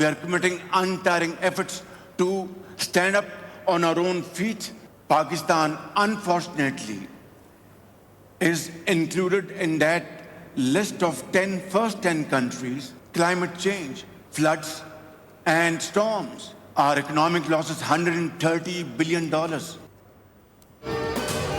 we are committing untiring efforts to stand up on our own feet. Pakistan, unfortunately, is included in that list of first 10 countries. Climate change, floods, and storms. Our economic loss is $130 billion.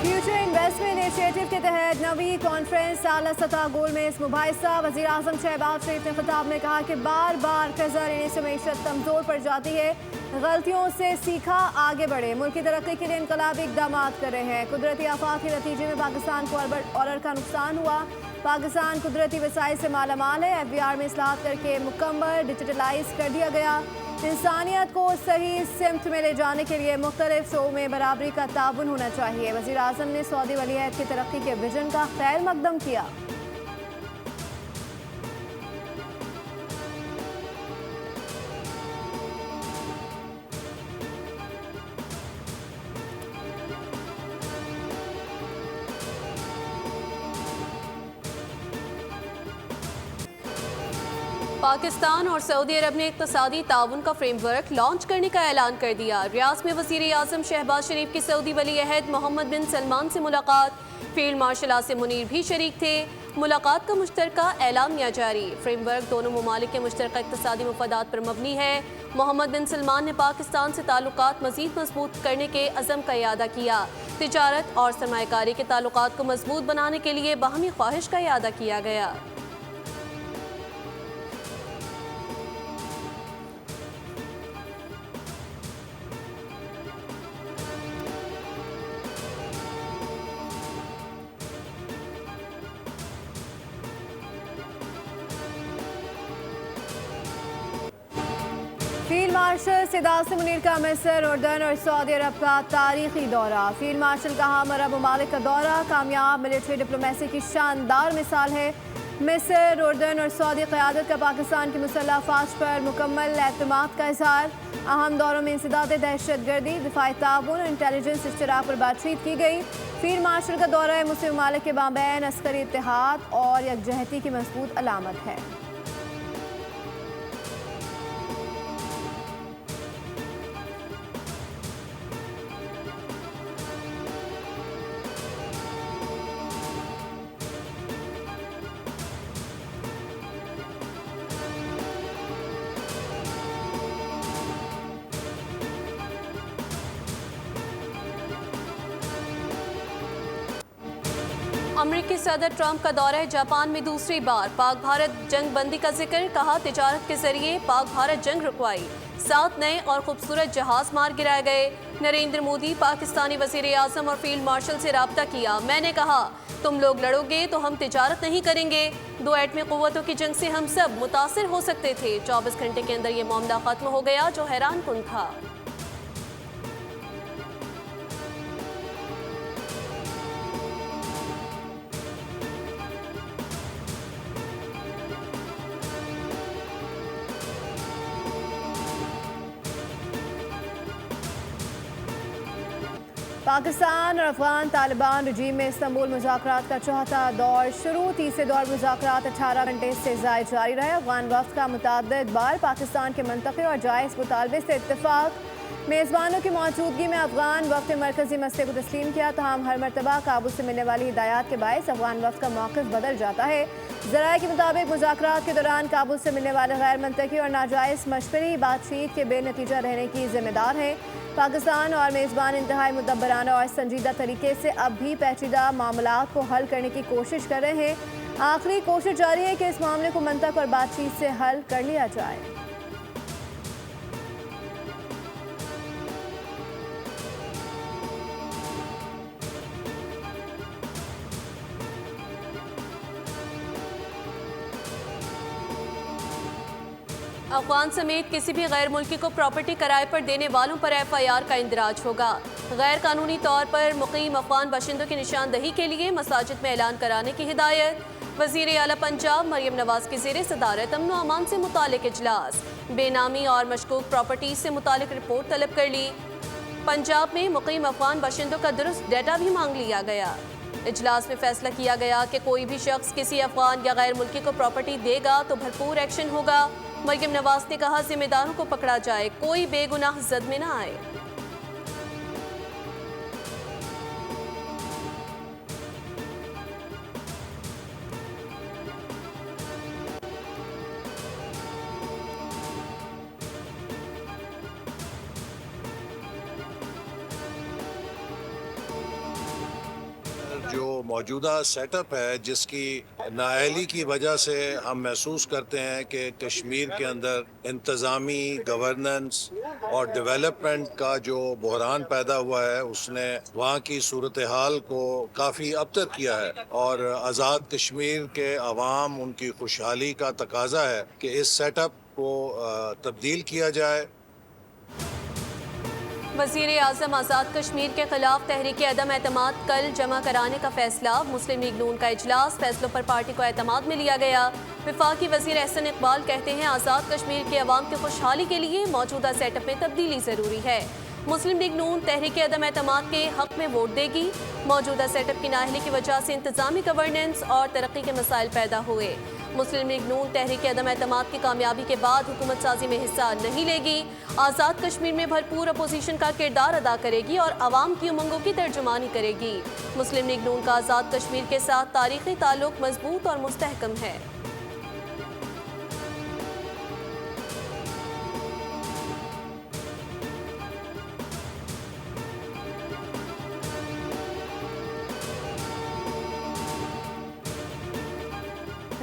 Future investment initiative के तहत नवी conference आला सतह गोल में इस मुबाहिसा वज़ीर आज़म शहबाज शरीफ ने खिताब में कहा कि बार बार कर्जा लेने से मईशत कमज़ोर पड़ जाती है। गलतियों से सीखा, आगे बढ़े, मुल्क की तरक्की के लिए इनकलाबी इक़दाम कर रहे हैं। कुदरती आफात के नतीजे में पाकिस्तान को अरब डॉलर का नुकसान हुआ। पाकिस्तान कुदरती वसाइल से मालामाल है। FBR में इस्लाहात करके मुकम्मल डिजिटलाइज कर दिया गया। इंसानियत को सही सिमत में ले जाने के लिए मुख्तलिफ शोबों में बराबरी का ताउन होना चाहिए। वज़ीर आज़म ने सऊदी वलीअहद की तरक्की के विजन का खैर मकदम किया। पाकिस्तान और सऊदी अरब ने इक़्तिसादी ताउन का फ्रेमवर्क लॉन्च करने का ऐलान कर दिया। रियाद में वज़ीर आज़म शहबाज शरीफ की सऊदी वलीअहद मोहम्मद बिन सलमान से मुलाकात। फील्ड मार्शल आसिम मुनीर भी शरीक थे। मुलाकात का मुश्तरका एलामिया जारी। फ्रेमवर्क दोनों ममालिक के मुश्तरका इक़्तिसादी मफादात पर मबनी है। मोहम्मद बिन सलमान ने पाकिस्तान से ताल्लुकात मज़ीद मजबूत करने के अज़म का इयादा किया। तिजारत और सरमायाकारी के ताल्लुकात को मजबूत बनाने के लिए बाहमी ख्वाहिश का इयादा किया गया। फील्ड मार्शल सैयद आसिम मुनीर का मिस्र, उर्दन और सऊदी अरब का तारीखी दौरा। फील्ड मार्शल का हम अरब ममालिक का दौरा कामयाब मिलिट्री डिप्लोमेसी की शानदार मिसाल है। मिस्र, उर्दन और सऊदी क़यादत का पाकिस्तान की मुसल्लह अफ़वाज पर मुकम्मल एतमाद का इज़हार। अहम दौरों में इंसदाद दहशतगर्दी, दिफाई ताउन और इंटेलिजेंस इश्तराक पर बातचीत की गई। फील्ड मार्शल का दौरा मुस्लिम ममालिक के बाबैन अस्करी इत्तेहाद और यकजहती की मजबूत अलामत है। अमरीकी सदर ट्रंप का दौरा जापान में दूसरी बार। पाक भारत जंग बंदी का जिक्र, कहा तिजारत के जरिए पाक भारत जंग रुकवाई। 7 नए और खूबसूरत जहाज मार गिराए गए। नरेंद्र मोदी पाकिस्तानी वजीर आजम और फील्ड मार्शल से रब्ता किया। मैंने कहा तुम लोग लड़ोगे तो हम तिजारत नहीं करेंगे। 2 एटमी क़ुव्वतों की जंग से हम सब मुतासिर हो सकते थे। 24 घंटे के अंदर ये मामला खत्म हो गया, जो हैरान कुन था। पाकिस्तान और अफगान तालिबान रजीम में इस्तांबुल मुज़ाकरात का चौथा दौर शुरू। तीसरे दौर मुज़ाकरात 18 घंटे से ज़ायद जारी रहे। अफगान वफ़द का मुतअद्दिद बार पाकिस्तान के मंतक़ी और जायज़ मुतालबे से इत्तेफाक। मेज़बानों की मौजूदगी में अफगान वफ़द मरकज़ी मसले को तस्लीम किया। तमाम हर मरतबा काबुल से मिलने वाली हिदायत के बायस अफगान वफ़द का मौक़िफ़ बदल जाता है। ज़राए के मुताबिक मुज़ाकरात के दौरान काबुल से मिलने वाले गैर मंतक़ी और नाजायज़ मशवरे बातचीत के बेनतीजा रहने की ज़िम्मेदार हैं। पाकिस्तान और मेज़बान इंतहाई मुदब्बराना और संजीदा तरीके से अब भी पेचीदा मामलात को हल करने की कोशिश कर रहे हैं। आखिरी कोशिश जारी है कि इस मामले को मंतक़ और बातचीत से हल कर लिया जाए। अफगान समेत किसी भी गैर मुल्की को प्रॉपर्टी किराए पर देने वालों पर FIR का इंदराज होगा। गैर कानूनी तौर पर मुकीम अफगान बाशिंदों की निशानदही के लिए मसाजिद में ऐलान कराने की हिदायत। वज़ीर आला पंजाब मरियम नवाज की ज़ेर सदारत अमन व अमान से मुतालिक इजलास। बेनामी और मशकूक प्रॉपर्टीज से मुतालिक रिपोर्ट तलब कर ली। पंजाब में मुकीम अफगान बाशिंदों का दुरुस्त डाटा भी मांग लिया गया। इजलास में फैसला किया गया कि कोई भी शख्स किसी अफगान या गैर मुल्की को प्रॉपर्टी देगा तो भरपूर एक्शन होगा। मरियम नवाज ने कहा, जिम्मेदारों को पकड़ा जाए, कोई बेगुनाह जद में न आए। जो मौजूदा सेटअप है, जिसकी नाअहली की वजह से हम महसूस करते हैं कि कश्मीर के अंदर इंतज़ामी, गवर्नेंस और डेवलपमेंट का जो बहरान पैदा हुआ है, उसने वहाँ की सूरत हाल को काफ़ी अबतर किया है। और आज़ाद कश्मीर के अवाम, उनकी खुशहाली का तकाजा है कि इस सेटअप को तब्दील किया जाए। वज़ीर आज़म आज़ाद कश्मीर के खिलाफ तहरीक अदम एतमाद कल जमा कराने का फैसला। मुस्लिम लीग नून का इजलास, फैसलों पर पार्टी को एतमाद में लिया गया। वफाकी वज़ीर एहसन इकबाल कहते हैं, आज़ाद कश्मीर के अवाम की खुशहाली के लिए मौजूदा सेटअप में तब्दीली ज़रूरी है। मुस्लिम लीग नून तहरीक अदम एतमाद के हक में वोट देगी। मौजूदा सेटअप की नाअहली की वजह से इंतजामी, गवर्नेंस और तरक्की के मसाइल पैदा हुए। मुस्लिम लीग नून तहरीक अदम एतमाद की कामयाबी के बाद हुकूमत साजी में हिस्सा नहीं लेगी। आज़ाद कश्मीर में भरपूर अपोजिशन का किरदार अदा करेगी और अवाम की उमंगों की तर्जुमानी करेगी। मुस्लिम लीग नून का आज़ाद कश्मीर के साथ तारीखी ताल्लुक मजबूत और मुस्तहकम है।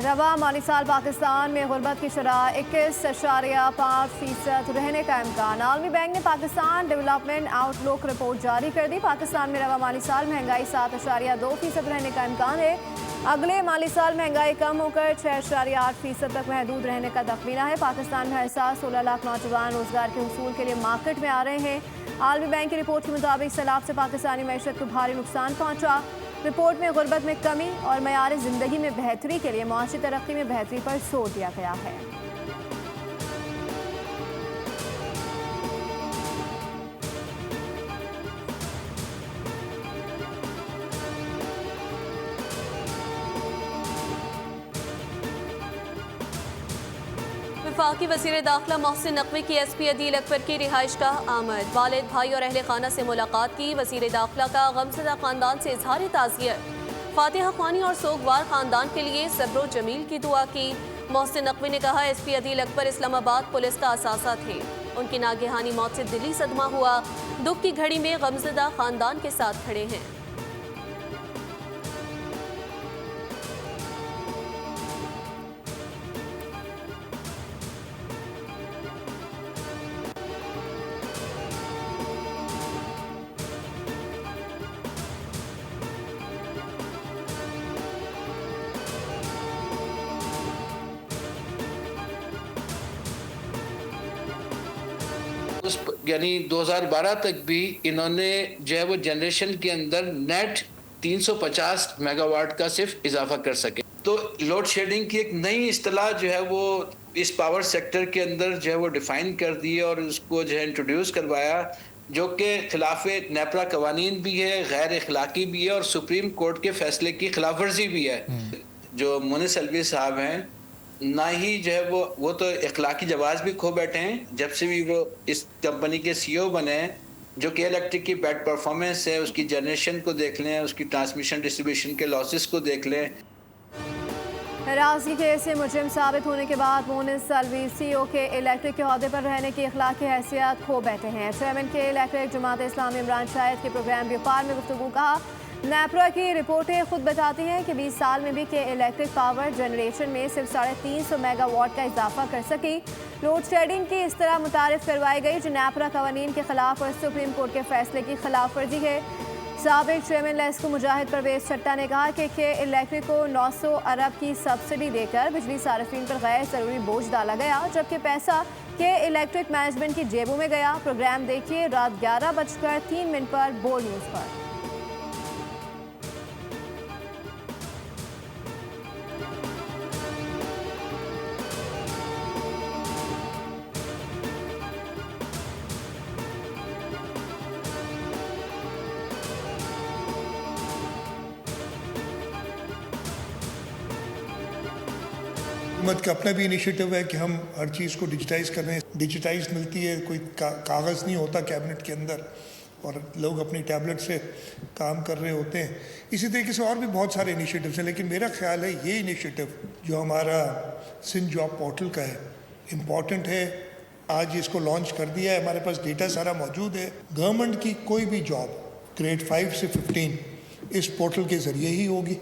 रवा माली साल पाकिस्तान में गुर्बत की शरह 21.5% रहने का इम्कान। आलमी बैंक ने पाकिस्तान डेवलपमेंट आउटलुक रिपोर्ट जारी कर दी। पाकिस्तान में रवा माली साल महंगाई 7.2% रहने का इम्कान है। अगले माली साल महंगाई कम होकर 6.8% तक महदूद रहने का तखमीना है। पाकिस्तान में हर साल 16 लाख नौजवान रोजगार के हसूल के लिए मार्केट में आ रहे हैं। आलमी बैंक की रिपोर्ट के मुताबिक सैलाब से पाकिस्तानी मैशत को भारी नुकसान पहुँचा। रिपोर्ट में गुर्बत में कमी और मयार ज़िंदगी में बेहतरी के लिए मुआशी तरक्की में बेहतरी पर जोर दिया गया है। वफाकी वज़ीर दाखिला मोहसिन नकवी की SP अदील अकबर की रिहाइश का आमद। वालिद, भाई और अहले खाना से मुलाकात की। वज़ीर दाखिला का गमज़दा ख़ानदान से इजहार ताज़ियत। फातिहा ख्वानी और सोगवार ख़ानदान के लिए सब्र जमील की दुआ की। मोहसिन नकवी ने कहा, SP अदील अकबर इस्लामाबाद पुलिस का असासा थे। उनकी नागहानी मौत से दिली सदमा हुआ। दुख की घड़ी में गमज़दा ख़ानदान के साथ खड़े हैं। यानी 2012 तक भी इन्होंने जो है वो जनरेशन के अंदर नेट 350 मेगावाट का सिर्फ इजाफा कर सके। तो लोड शेडिंग की एक नई इस्तिलाह जो है वो इस पावर सेक्टर के अंदर जो है वो डिफाइन कर दी और उसको जो है इंट्रोड्यूस करवाया, जो कि खिलाफ नेपरा कवानीन भी है, गैर अखलाकी भी है और सुप्रीम कोर्ट के फैसले की खिलाफ वर्जी भी है। जो मुनिस अलवी साहब हैं, ना ही जो है वो तो अखलाकी जवाब भी खो बैठे हैं जब से भी वो इस कंपनी के CEO बने हैं। जो कि इलेक्ट्रिक की बैड परफॉर्मेंस है, उसकी जनरेशन को देख लें, उसकी ट्रांसमिशन डिस्ट्रीब्यूशन के लॉसेस को देख लें। राजी केस से मुजरिम साबित होने के बाद मुनिस अलवी CEO के इलेक्ट्रिक के अहदे पर रहने की अखलाकी हैसियत खो बैठे हैं। चेयरमैन के इलेक्ट्रिक जमात इस्लामी इमरान शाहिद के प्रोग्राम व्यापार में गुफ्तगू कहा, नेपरा की रिपोर्टें खुद बताती हैं कि 20 साल में भी के इलेक्ट्रिक पावर जनरेशन में सिर्फ 350 मेगावाट का इजाफा कर सकी। लोड शेडिंग की इस तरह मुतारिफ करवाई गई जो नेपरा कवानीन के खिलाफ और सुप्रीम कोर्ट के फैसले की खिलाफ वर्जी है। साबिक चेयरमैन लेस्को मुजाहिद परवेज चट्टा ने कहा कि के इलेक्ट्रिक को 900 अरब की सब्सिडी देकर बिजली सार्फिन पर गैर ज़रूरी बोझ डाला गया, जबकि पैसा के इलेक्ट्रिक मैनेजमेंट की जेबों में गया। प्रोग्राम देखिए रात 11:03 पर बोर्ड न्यूज़ पर। हुकूमत का अपना भी इनिशिएटिव है कि हम हर चीज़ को डिजिटाइज़ कर रहे हैं। डिजिटाइज मिलती है, कोई कागज़ नहीं होता कैबिनेट के अंदर और लोग अपनी टैबलेट से काम कर रहे होते हैं। इसी तरीके से और भी बहुत सारे इनिशिएटिव्स हैं, लेकिन मेरा ख्याल है ये इनिशिएटिव जो हमारा सिंध जॉब पोर्टल का है इम्पॉर्टेंट है। आज इसको लॉन्च कर दिया है, हमारे पास डेटा सारा मौजूद है। गवर्नमेंट की कोई भी जॉब ग्रेड 5 से 15 इस पोर्टल के ज़रिए ही होगी।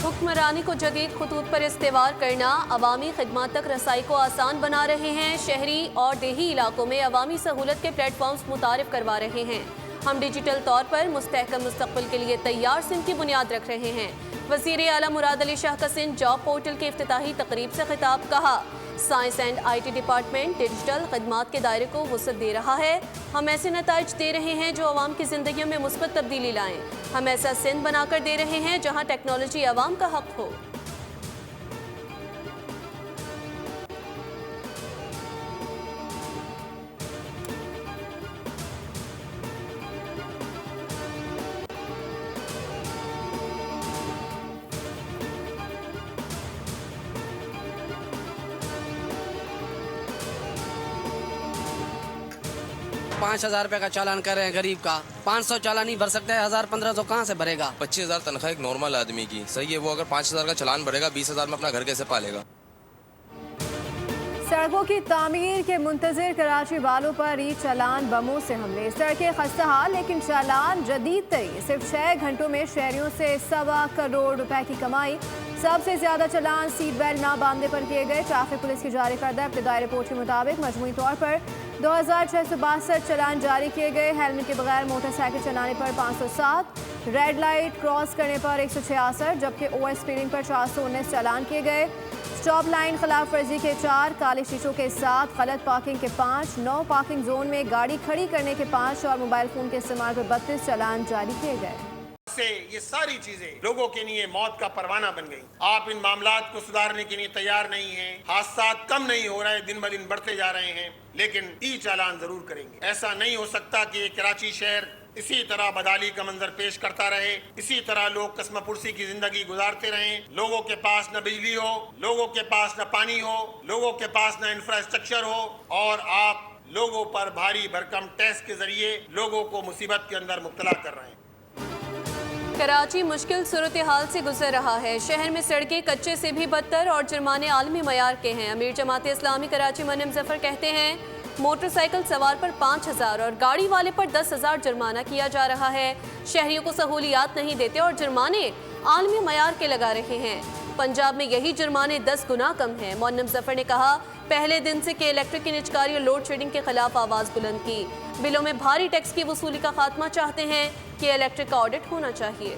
हुक्मरानी को जदीद खतूत पर इस्तेवार करना अवामी खिदमत तक रसाई को आसान बना रहे हैं। शहरी और देही इलाकों में अवामी सहूलत के प्लेटफॉर्म्स मुतारिफ करवा रहे हैं। हम डिजिटल तौर पर मुस्तहकम मुस्तकबिल के लिए तैयार सिंध की बुनियाद रख रहे हैं। वज़ीर आला मुराद अली शाह का सिंध जॉब पोर्टल के इफ्तिताही तकरीब से खिताब। कहा, science and IT department digital खदमात के दायरे को वुसअत दे रहा है। हम ऐसे नताइज दे रहे हैं जो अवाम की ज़िंदगियों में मुस्बत तब्दीली लाएं। हम ऐसा सिंध बनाकर दे रहे हैं जहां टेक्नोलॉजी अवाम का हक हो। ₹5,000 का चालान कर रहे हैं गरीब का। 500 चालान ही भर सकता है, 1,000-1,500 कहाँ से भरेगा? 25,000 तनख्वाह एक नॉर्मल आदमी की सही है, वो अगर 5,000 का चालान भरेगा 20,000 में अपना घर कैसे पालेगा? सड़कों की तामीर के मुंतजिर कराची वालों पर ई चालान बमों से हमले। सड़कें खस्ता हाल लेकिन चालान जदीद तरी। सिर्फ 6 घंटों में शहरियों से 1.25 करोड़ रुपए की कमाई। सबसे ज्यादा चालान सीट बेल्ट ना बांधने पर किए गए। ट्रैफिक पुलिस की जारी करदा इब्तदाई रिपोर्ट के मुताबिक मजमूई तौर पर 2,662 चालान जारी किए गए। हेलमेट के बगैर मोटरसाइकिल चलाने पर 507, रेड लाइट क्रॉस करने पर 166, जबकि ओवर स्पीडिंग पर 419 चालान किए गए। स्टॉप लाइन खिलाफ वर्जी के 4, काले शीशों के 7, गलत पार्किंग के 5, 9 पार्किंग जोन में गाड़ी खड़ी करने के 5 और मोबाइल फोन के इस्तेमाल पर 32 चालान जारी किए गए। से ये सारी चीजें लोगों के लिए मौत का परवाना बन गई। आप इन मामलात को सुधारने के लिए तैयार नहीं हैं। हादसा कम नहीं हो रहे, दिन ब दिन बढ़ते जा रहे हैं, लेकिन ई चालान जरूर करेंगे। ऐसा नहीं हो सकता कि कराची शहर इसी तरह बदहाली का मंजर पेश करता रहे, इसी तरह लोग कस्मपुरसी की जिंदगी गुजारते रहें। लोगों के पास न बिजली हो, लोगों के पास न पानी हो, लोगों के पास न इंफ्रास्ट्रक्चर हो, और आप लोगों पर भारी भरकम टैक्स के जरिए लोगों को मुसीबत के अंदर मुब्तला कर रहे हैं। कराची मुश्किल सूरत हाल से गुजर रहा है। शहर में सड़कें कच्चे से भी बदतर और जुर्माने आलमी मयार के हैं। अमीर जमात इस्लामी कराची मनिम जफर कहते हैं, मोटरसाइकिल सवार पर 5,000 और गाड़ी वाले पर 10,000 जुर्माना किया जा रहा है। शहरियों को सहूलियात नहीं देते और जुर्माने आलमी मयार के लगा रहे हैं। पंजाब में यही जुर्माने 10 गुना कम हैं। मोहन्नम जफर ने कहा, पहले दिन से के इलेक्ट्रिक की निजकारी और लोड शेडिंग के खिलाफ आवाज़ बुलंद की। बिलों में भारी टैक्स की वसूली का खात्मा चाहते हैं कि इलेक्ट्रिक का ऑडिट होना चाहिए।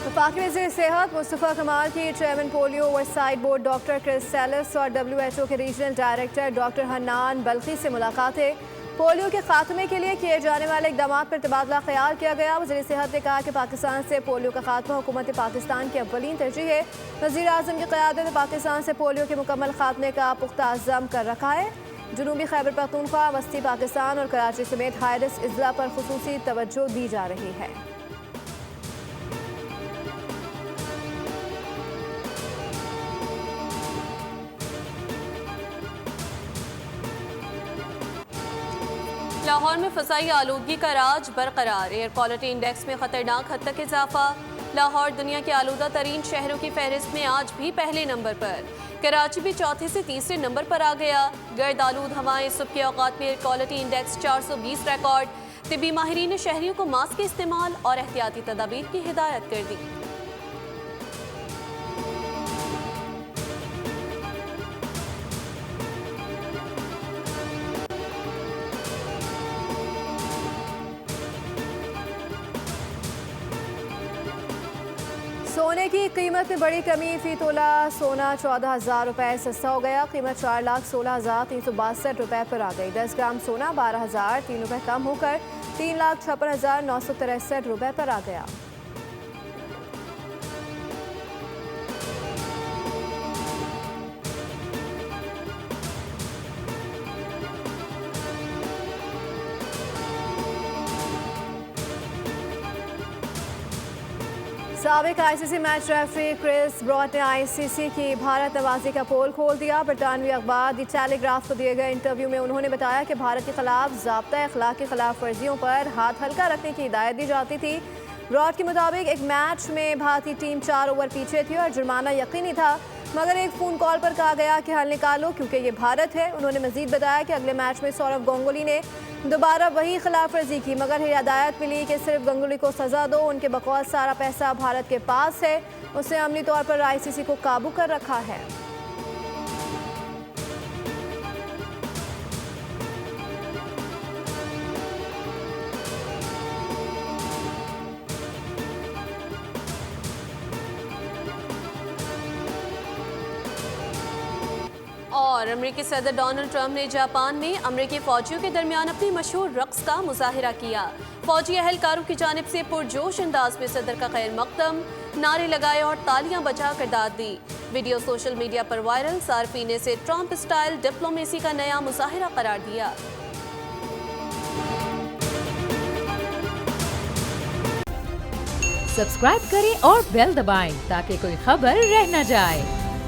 वफाकी वज़ीर सेहत मुस्तफ़ा कमाल की chairman polio oversight board doctor Chris Elias और WHO के regional director doctor Hannan Balkhi से मुलाकातें। पोलियो के खात्मे के लिए किए जाने वाले इक़दाम पर तबादला ख्याल किया गया। वज़ीर सेहत ने कहा कि पाकिस्तान से पोलियो का खात्मा हुकूमत पाकिस्तान की अव्वलीन तरजीह है। वज़ीर आज़म की क़यादत में पाकिस्तान से पोलियो के मुकम्मल खात्मे का पुख्ता अज़्म कर रखा है। जनूबी खैबर पख्तूनख्वा, वस्ती पाकिस्तान और कराची समेत हाई रिस्क अज़ला पर खुसूसी तवज्जो दी जा रही है। लाहौर में फ़ज़ाई आलूदगी का राज बरकरार। एयर क्वालिटी इंडेक्स में ख़तरनाक हद तक इजाफा। लाहौर दुनिया के आलूदा तरीन शहरों की फहरिस्त में आज भी पहले नंबर पर। कराची भी चौथे से तीसरे नंबर पर आ गया। गर्द आलूद हवाएं। सुबह के औकात में एयर क्वालिटी इंडेक्स 420 रिकॉर्ड। तिब्बी माहिरीन ने शहरियों को मास्क के इस्तेमाल और एहतियाती तदाबीर की हिदायत कर दी। सोने की कीमत में बड़ी कमी। फी तोला सोना 14,000 रुपये सस्ता हो गया। कीमत 4,16,362 रुपये पर आ गई। 10 ग्राम सोना 12,003 रुपये कम होकर 3,56,963 रुपये पर आ गया। साबिक ICC match referee Chris Broad ने आईसीसी की भारत नवाजी का पोल खोल दिया। बरतानवी अखबार द टेलीग्राफ को दिए गए इंटरव्यू में उन्होंने बताया कि भारत के खिलाफ ज़ाब्ता अखलाक की खिलाफ वर्जियों पर हाथ हल्का रखने की हिदायत दी जाती थी। ब्रॉट के मुताबिक एक मैच में भारतीय टीम 4 ओवर पीछे थी और जुर्माना यकीनी था, मगर एक फ़ोन कॉल पर कहा गया कि हल निकालो क्योंकि ये भारत है। उन्होंने मजीद बताया कि अगले मैच में सौरव गांगुली ने दोबारा वही खिलाफ वर्जी की, मगर हिदायत मिली कि सिर्फ गांगुली को सज़ा दो। उनके बकौल सारा पैसा भारत के पास है, उसने अमली तौर पर आईसीसी को काबू कर रखा है। और अमेरिकी सदर डोनाल्ड ट्रंप ने जापान में अमेरिकी फौजियों के दरमियान अपनी मशहूर रक्स का मुजाहिरा किया। फौजी अहलकारों की जानिब से पुरजोश अंदाज में सदर का खैर मकदम, नारे लगाए और तालियां बजाकर दाद दी। वीडियो सोशल मीडिया पर वायरल, सार्फिन ने इसे ट्रंप स्टाइल डिप्लोमेसी का नया मुजाहिरा करार दिया। सब्सक्राइब करें और बेल दबाएं ताकि कोई खबर रह न जाए।